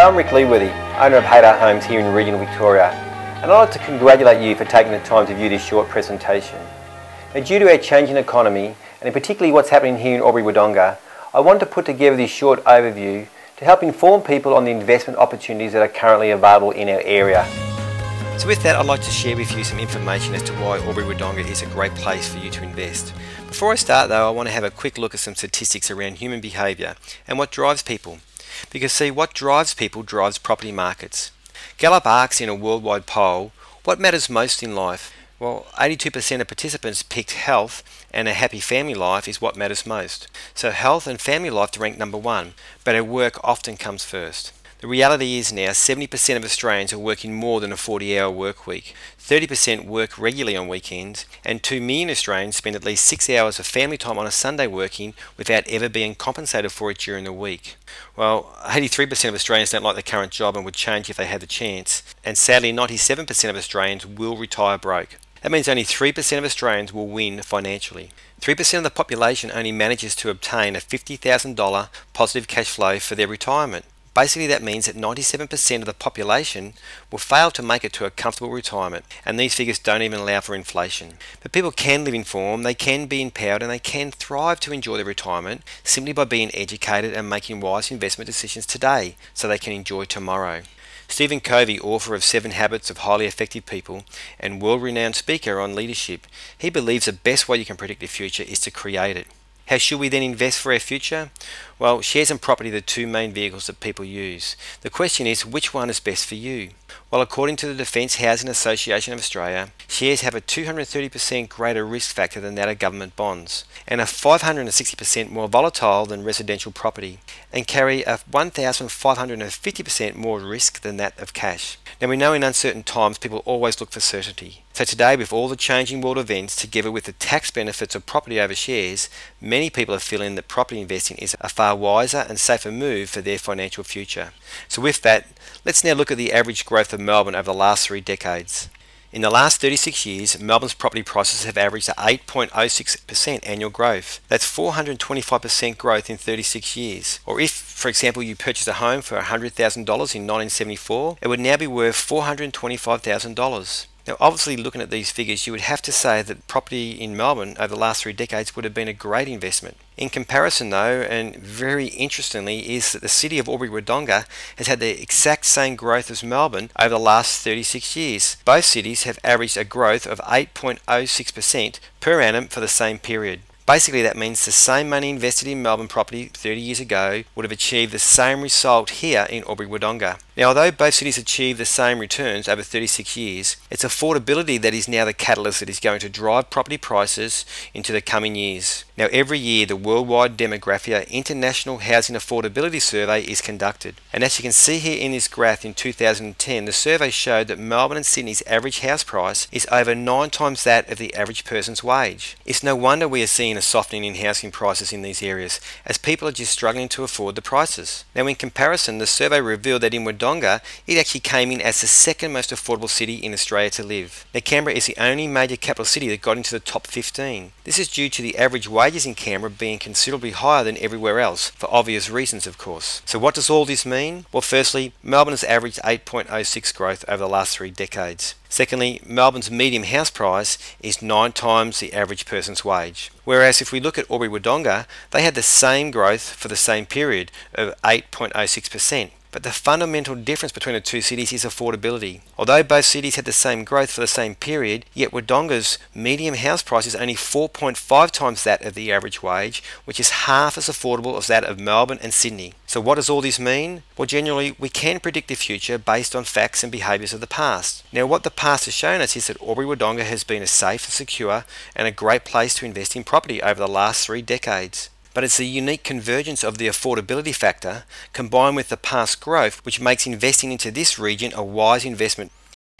Hello, I'm Rick Leeworthy, owner of Hadar Homes here in regional Victoria, and I'd like to congratulate you for taking the time to view this short presentation. Now, due to our changing economy, and particularly what's happening here in Albury Wodonga, I want to put together this short overview to help inform people on the investment opportunities that are currently available in our area. So with that, I'd like to share with you some information as to why Albury Wodonga is a great place for you to invest. Before I start though, I want to have a quick look at some statistics around human behaviour and what drives people. Because see, what drives people drives property markets. Gallup asks in a worldwide poll, what matters most in life? Well, 82% of participants picked health, and a happy family life is what matters most. So health and family life rank number one, but our work often comes first. The reality is now 70% of Australians are working more than a 40-hour work week. 30% work regularly on weekends, and 2 million Australians spend at least 6 hours of family time on a Sunday working without ever being compensated for it during the week. Well, 83% of Australians don't like their current job and would change if they had the chance, and sadly 97% of Australians will retire broke. That means only 3% of Australians will win financially. 3% of the population only manages to obtain a $50,000 positive cash flow for their retirement. Basically that means that 97% of the population will fail to make it to a comfortable retirement, and these figures don't even allow for inflation. But people can live informed, they can be empowered, and they can thrive to enjoy their retirement simply by being educated and making wise investment decisions today so they can enjoy tomorrow. Stephen Covey, author of 7 Habits of Highly Effective People and world-renowned speaker on leadership, he believes the best way you can predict the future is to create it. How should we then invest for our future? Well, shares and property are the 2 main vehicles that people use. The question is, which one is best for you? Well, according to the Defence Housing Association of Australia, shares have a 230% greater risk factor than that of government bonds, and are 560% more volatile than residential property, and carry a 1,550% more risk than that of cash. Now, we know in uncertain times people always look for certainty. So today, with all the changing world events together with the tax benefits of property over shares, many people are feeling that property investing is a far wiser and safer move for their financial future. So with that, let's now look at the average growth of Melbourne over the last 3 decades. In the last 36 years, Melbourne's property prices have averaged 8.06% annual growth. That's 425% growth in 36 years. Or if, for example, you purchased a home for $100,000 in 1974, it would now be worth $425,000. Now, obviously, looking at these figures, you would have to say that property in Melbourne over the last 3 decades would have been a great investment. In comparison though, and very interestingly, is that the city of Albury Wodonga has had the exact same growth as Melbourne over the last 36 years. Both cities have averaged a growth of 8.06% per annum for the same period. Basically that means the same money invested in Melbourne property 30 years ago would have achieved the same result here in Albury Wodonga. Now, although both cities achieved the same returns over 36 years, it's affordability that is now the catalyst that is going to drive property prices into the coming years. Now, every year the Worldwide Demographia International Housing Affordability Survey is conducted. And as you can see here in this graph, in 2010, the survey showed that Melbourne and Sydney's average house price is over 9 times that of the average person's wage. It's no wonder we are seeing a softening in housing prices in these areas, as people are just struggling to afford the prices. Now, in comparison, the survey revealed that in Wodonga, it actually came in as the 2nd most affordable city in Australia to live. Now, Canberra is the only major capital city that got into the top 15. This is due to the average wages in Canberra being considerably higher than everywhere else, for obvious reasons of course. So what does all this mean? Well, firstly, Melbourne has averaged 8.06 growth over the last 3 decades. Secondly, Melbourne's median house price is 9 times the average person's wage. Whereas if we look at Albury Wodonga, they had the same growth for the same period of 8.06%. But the fundamental difference between the 2 cities is affordability. Although both cities had the same growth for the same period, yet Wodonga's median house price is only 4.5 times that of the average wage, which is half as affordable as that of Melbourne and Sydney. So what does all this mean? Well, generally, we can predict the future based on facts and behaviours of the past. Now, what the past has shown us is that Albury Wodonga has been a safe, secure and a great place to invest in property over the last 3 decades. But it's the unique convergence of the affordability factor combined with the past growth which makes investing into this region a wise investment.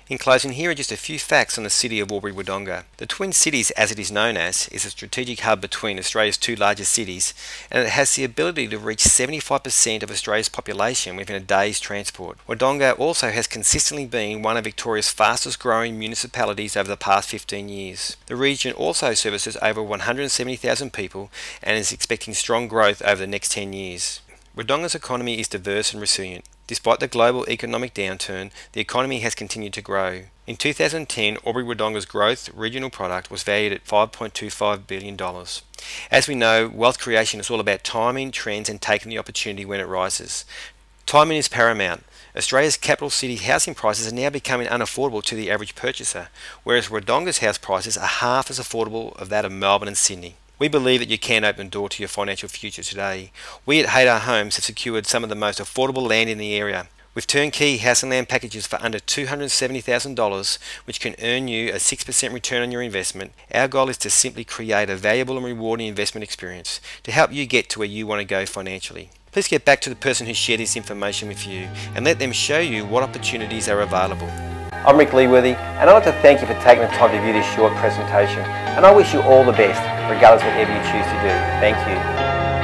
In closing, here are just a few facts on the city of Albury Wodonga. The Twin Cities, as it is known as, is a strategic hub between Australia's 2 largest cities, and it has the ability to reach 75% of Australia's population within a day's transport. Wodonga also has consistently been one of Victoria's fastest growing municipalities over the past 15 years. The region also services over 170,000 people and is expecting strong growth over the next 10 years. Wodonga's economy is diverse and resilient. Despite the global economic downturn, the economy has continued to grow. In 2010, Albury Wodonga's growth regional product was valued at $5.25 billion. As we know, wealth creation is all about timing, trends and taking the opportunity when it rises. Timing is paramount. Australia's capital city housing prices are now becoming unaffordable to the average purchaser, whereas Wodonga's house prices are half as affordable of that of Melbourne and Sydney. We believe that you can open the door to your financial future today. We at Hadar Homes have secured some of the most affordable land in the area. With turnkey house and land packages for under $270,000, which can earn you a 6% return on your investment, our goal is to simply create a valuable and rewarding investment experience to help you get to where you want to go financially. Please get back to the person who shared this information with you and let them show you what opportunities are available. I'm Rick Leeworthy, and I'd like to thank you for taking the time to view this short presentation, and I wish you all the best, regardless of whatever you choose to do. Thank you.